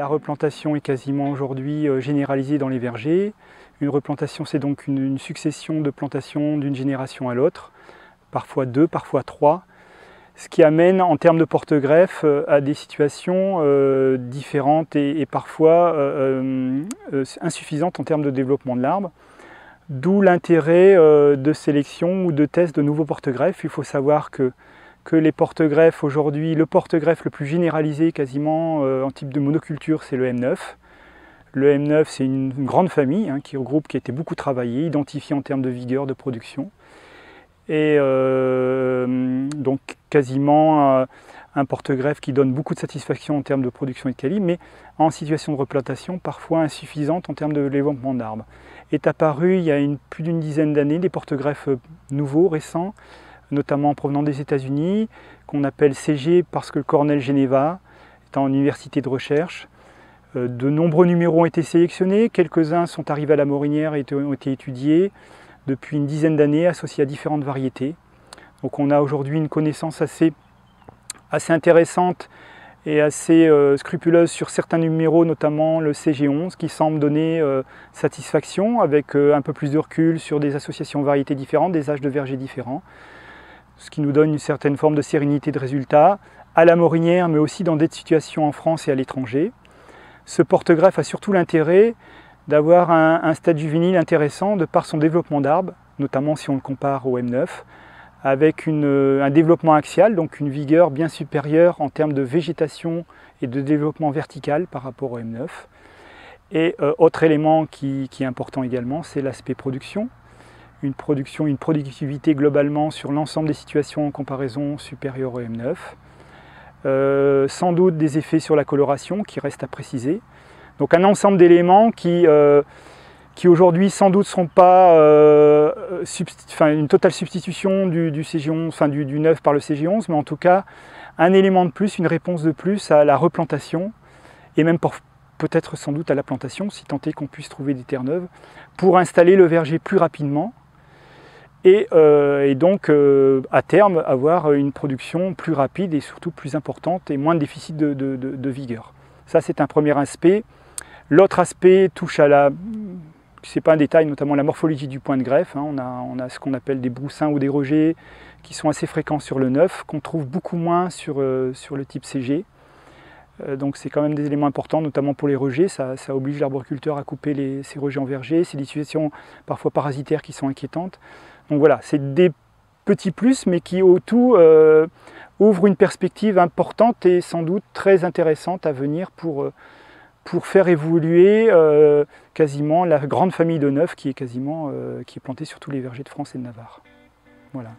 replantation est quasiment aujourd'hui généralisée dans les vergers. Une replantation, c'est donc une succession de plantations d'une génération à l'autre, parfois 2, parfois 3, ce qui amène en termes de porte-greffe à des situations différentes et parfois insuffisantes en termes de développement de l'arbre. D'où l'intérêt de sélection ou de test de nouveaux porte-greffes. Il faut savoir que les porte-greffes aujourd'hui, le porte-greffe le plus généralisé quasiment en type de monoculture, c'est le M9. Le M9, c'est une grande famille qui regroupe, qui a été beaucoup travaillée, identifiée en termes de vigueur, de production. Et donc quasiment un porte-greffe qui donne beaucoup de satisfaction en termes de production et de qualité, mais en situation de replantation parfois insuffisante en termes de développement d'arbres. Est apparu il y a plus d'une dizaine d'années des porte-greffes nouveaux, récents, notamment provenant des États-Unis, qu'on appelle CG parce que le Cornell Geneva est en université de recherche. De nombreux numéros ont été sélectionnés, quelques-uns sont arrivés à la Morinière et ont été étudiés depuis une dizaine d'années, associés à différentes variétés. Donc on a aujourd'hui une connaissance assez intéressante et assez scrupuleuse sur certains numéros, notamment le CG11, qui semble donner satisfaction avec un peu plus de recul sur des associations variétés différentes, des âges de vergers différents, ce qui nous donne une certaine forme de sérénité de résultat à la Morinière, mais aussi dans des situations en France et à l'étranger. Ce porte-greffe a surtout l'intérêt d'avoir un stade juvénile intéressant de par son développement d'arbre, notamment si on le compare au M9, avec un développement axial, donc une vigueur bien supérieure en termes de végétation et de développement vertical par rapport au M9. Et autre élément qui est important également, c'est l'aspect production. Une productivité globalement sur l'ensemble des situations en comparaison supérieure au M9. Sans doute des effets sur la coloration qui restent à préciser. Donc un ensemble d'éléments qui aujourd'hui sans doute ne seront pas une totale substitution du CG11, enfin du 9 par le CG11, mais en tout cas un élément de plus, une réponse de plus à la replantation et même peut-être sans doute à la plantation, si tant est qu'on puisse trouver des terres neuves, pour installer le verger plus rapidement et donc à terme avoir une production plus rapide et surtout plus importante et moins de déficit de vigueur. Ça c'est un premier aspect. L'autre aspect touche à c'est pas un détail, notamment la morphologie du point de greffe. On a ce qu'on appelle des broussins ou des rejets qui sont assez fréquents sur le 9, qu'on trouve beaucoup moins sur le type CG. Donc c'est quand même des éléments importants, notamment pour les rejets. Ça oblige l'arboriculteur à couper ces rejets en verger. C'est des situations parfois parasitaires qui sont inquiétantes. Donc voilà, c'est des petits plus, mais qui au tout ouvrent une perspective importante et sans doute très intéressante à venir pour faire évoluer quasiment la grande famille de 9 qui est plantée sur tous les vergers de France et de Navarre. Voilà.